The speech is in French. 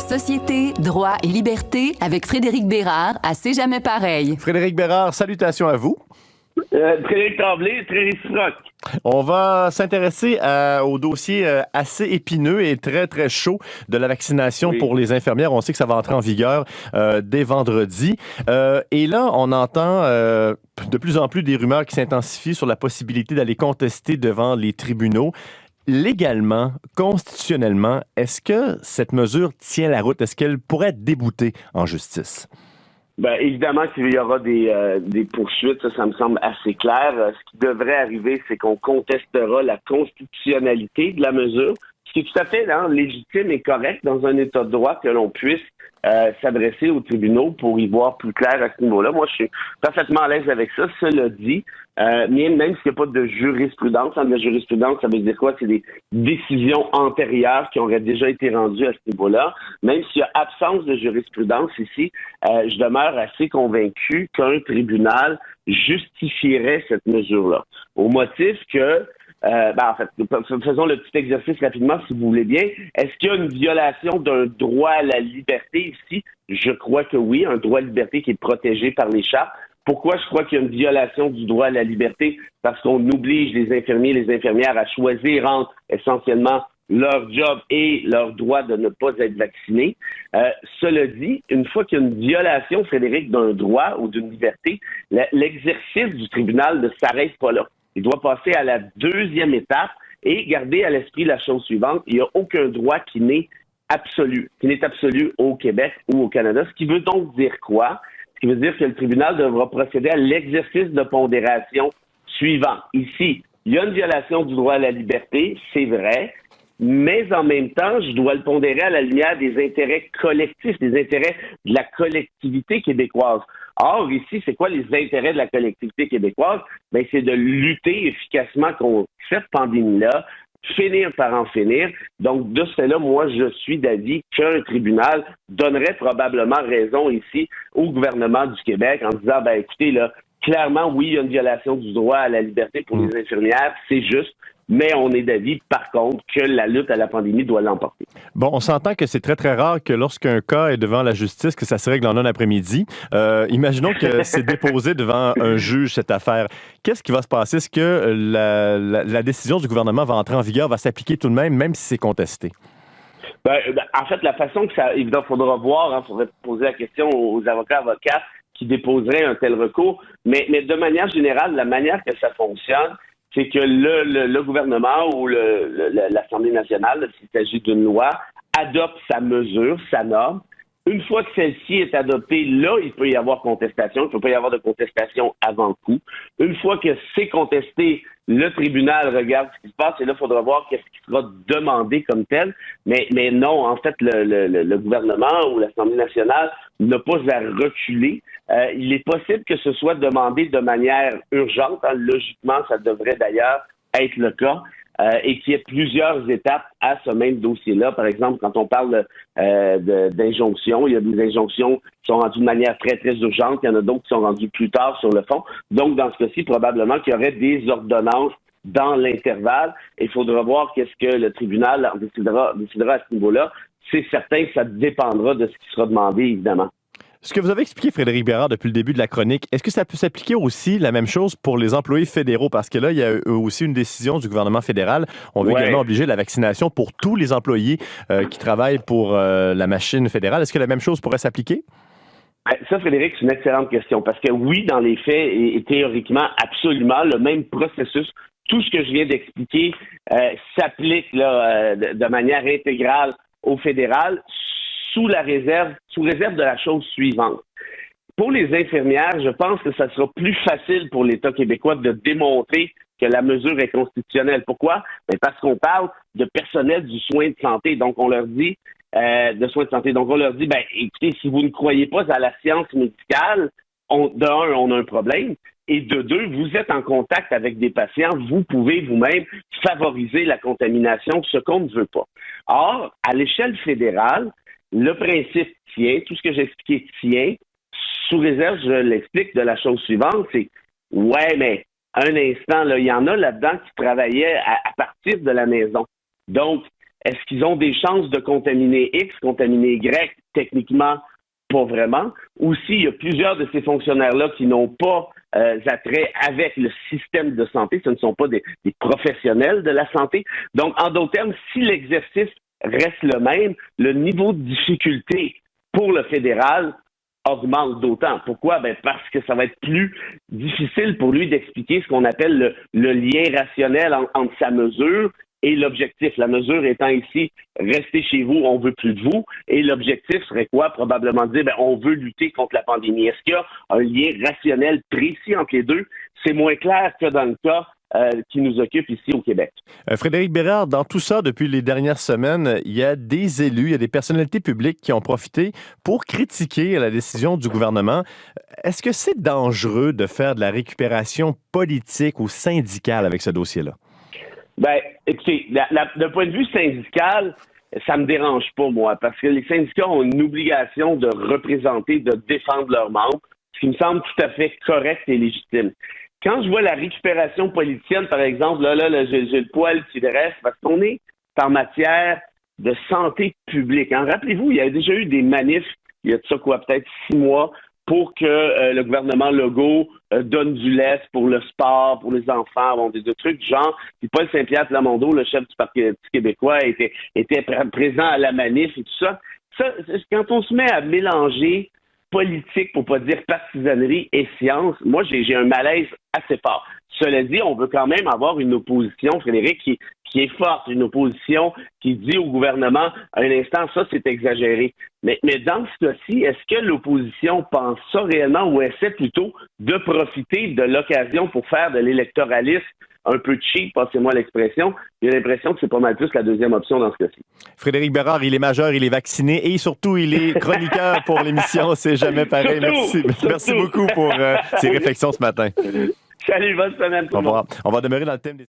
Société, droit et liberté avec Frédéric Bérard à C'est jamais pareil. Frédéric Bérard, salutations à vous. Frédéric Tremblay, très réciproque. On va s'intéresser au dossier assez épineux et très, très chaud de la vaccination pour les infirmières. On sait que ça va entrer en vigueur dès vendredi. Et là, on entend de plus en plus des rumeurs qui s'intensifient sur la possibilité d'aller contester devant les tribunaux. Légalement, constitutionnellement, est-ce que cette mesure tient la route? Est-ce qu'elle pourrait être déboutée en justice? Ben, évidemment qu'il y aura des poursuites, ça me semble assez clair. Ce qui devrait arriver, c'est qu'on contestera la constitutionnalité de la mesure, ce qui est tout à fait légitime et correct dans un état de droit que l'on puisse s'adresser aux tribunaux pour y voir plus clair à ce niveau-là. Moi, je suis parfaitement à l'aise avec ça. Cela dit, même s'il n'y a pas de jurisprudence, la jurisprudence, ça veut dire quoi? C'est des décisions antérieures qui auraient déjà été rendues à ce niveau-là. Même s'il y a absence de jurisprudence ici, je demeure assez convaincu qu'un tribunal justifierait cette mesure-là. Au motif que en fait, faisons le petit exercice rapidement, si vous voulez bien. Est-ce qu'il y a une violation d'un droit à la liberté ici? Je crois que oui, un droit à la liberté qui est protégé par les chartes. Pourquoi je crois qu'il y a une violation du droit à la liberté? Parce qu'on oblige les infirmiers et les infirmières à choisir entre essentiellement leur job et leur droit de ne pas être vaccinés. Cela dit, une fois qu'il y a une violation, Frédéric, d'un droit ou d'une liberté, l'exercice du tribunal ne s'arrête pas là. Il doit passer à la deuxième étape et garder à l'esprit la chose suivante. Il n'y a aucun droit qui n'est absolu au Québec ou au Canada. Ce qui veut donc dire quoi? Ce qui veut dire que le tribunal devra procéder à l'exercice de pondération suivant. Ici, il y a une violation du droit à la liberté, c'est vrai, mais en même temps, je dois le pondérer à la lumière des intérêts collectifs, des intérêts de la collectivité québécoise. Or, ici, c'est quoi les intérêts de la collectivité québécoise? Ben, c'est de lutter efficacement contre cette pandémie-là, finir par en finir. Donc, de ce fait-là, moi, je suis d'avis qu'un tribunal donnerait probablement raison ici au gouvernement du Québec en disant, ben, écoutez, là, clairement, oui, il y a une violation du droit à la liberté pour les infirmières, c'est juste. Mais on est d'avis, par contre, que la lutte à la pandémie doit l'emporter. Bon, on s'entend que c'est très, très rare que lorsqu'un cas est devant la justice, que ça se règle en un après-midi. Imaginons que c'est déposé devant un juge, cette affaire. Qu'est-ce qui va se passer? Est-ce que la décision du gouvernement va entrer en vigueur, va s'appliquer tout de même si c'est contesté? En fait, la façon que ça... Évidemment, il faudra voir, il faudrait poser la question aux avocat qui déposeraient un tel recours. Mais de manière générale, la manière que ça fonctionne, c'est que le gouvernement ou l'Assemblée nationale, s'il s'agit d'une loi, adopte sa mesure, sa norme. Une fois que celle-ci est adoptée, là, il peut y avoir contestation. Il ne peut pas y avoir de contestation avant le coup. Une fois que c'est contesté, le tribunal regarde ce qui se passe et là, il faudra voir qu'est-ce qui sera demandé comme tel. Mais non, en fait, le gouvernement ou l'Assemblée nationale n'a pas à reculer. Il est possible que ce soit demandé de manière urgente. Logiquement, ça devrait d'ailleurs être le cas. Et qu'il y ait plusieurs étapes à ce même dossier-là. Par exemple, quand on parle d'injonctions, il y a des injonctions qui sont rendues de manière très, très urgente. Il y en a d'autres qui sont rendues plus tard sur le fond. Donc, dans ce cas-ci, probablement qu'il y aurait des ordonnances dans l'intervalle. Il faudra voir qu'est-ce que le tribunal décidera à ce niveau-là. C'est certain que ça dépendra de ce qui sera demandé, évidemment. Ce que vous avez expliqué, Frédéric Bérard, depuis le début de la chronique, est-ce que ça peut s'appliquer aussi la même chose pour les employés fédéraux? Parce que là, il y a aussi une décision du gouvernement fédéral. On veut également obliger la vaccination pour tous les employés qui travaillent pour la machine fédérale. Est-ce que la même chose pourrait s'appliquer? Ça, Frédéric, c'est une excellente question. Parce que oui, dans les faits, et théoriquement, absolument, le même processus, tout ce que je viens d'expliquer s'applique de manière intégrale au fédéral, sous réserve de la chose suivante. Pour les infirmières, je pense que ça sera plus facile pour l'État québécois de démontrer que la mesure est constitutionnelle. Pourquoi? Parce qu'on parle de personnel du soin de santé. Donc, on leur dit, écoutez, si vous ne croyez pas à la science médicale, de un, on a un problème. Et de deux, vous êtes en contact avec des patients, vous pouvez vous-même favoriser la contamination, ce qu'on ne veut pas. Or, à l'échelle fédérale, le principe tient, tout ce que j'ai expliqué tient, sous réserve, je l'explique de la chose suivante, c'est mais un instant, là, il y en a là-dedans qui travaillaient à partir de la maison. Donc, Est-ce qu'ils ont des chances de contaminer X, contaminer Y? Techniquement, pas vraiment. Aussi, il y a plusieurs de ces fonctionnaires-là qui n'ont pas attrait avec le système de santé. Ce ne sont pas des professionnels de la santé. Donc, en d'autres termes, si l'exercice reste le même, le niveau de difficulté pour le fédéral augmente d'autant. Pourquoi? Parce que ça va être plus difficile pour lui d'expliquer ce qu'on appelle le lien rationnel entre sa mesure et l'objectif. La mesure étant ici, restez chez vous, on veut plus de vous. Et l'objectif serait quoi? Probablement dire, on veut lutter contre la pandémie. Est-ce qu'il y a un lien rationnel précis entre les deux? C'est moins clair que dans le cas qui nous occupe ici au Québec. Frédéric Bérard, dans tout ça, depuis les dernières semaines, il y a des élus, il y a des personnalités publiques qui ont profité pour critiquer la décision du gouvernement. Est-ce que c'est dangereux de faire de la récupération politique ou syndicale avec ce dossier-là? Écoutez, d'un point de vue syndical, ça me dérange pas, moi, parce que les syndicats ont une obligation de représenter, de défendre leurs membres, ce qui me semble tout à fait correct et légitime. Quand je vois la récupération politicienne, par exemple, là, j'ai le poil qui reste, parce qu'on est en matière de santé publique. Rappelez-vous, il y a déjà eu des manifs, il y a de ça peut-être 6 mois, pour que le gouvernement Legault donne du lest pour le sport, pour les enfants, des trucs genre. Puis Paul Saint-Pierre Plamondon, le chef du Parti québécois, était présent à la manif et tout ça. Ça, quand on se met à mélanger politique, pour pas dire partisanerie et science, moi, j'ai un malaise assez fort. Cela dit, on veut quand même avoir une opposition, Frédéric, qui est forte, une opposition qui dit au gouvernement, à un instant, ça, c'est exagéré. Mais dans ce cas-ci, est-ce que l'opposition pense ça réellement ou essaie plutôt de profiter de l'occasion pour faire de l'électoralisme un peu cheap, passez-moi l'expression? J'ai l'impression que c'est pas mal plus la deuxième option dans ce cas-ci. Frédéric Bérard, il est majeur, il est vacciné et surtout, il est chroniqueur pour l'émission C'est jamais pareil. Merci beaucoup pour ces réflexions ce matin. Salut, bonne semaine tout le monde. On va demeurer dans le thème des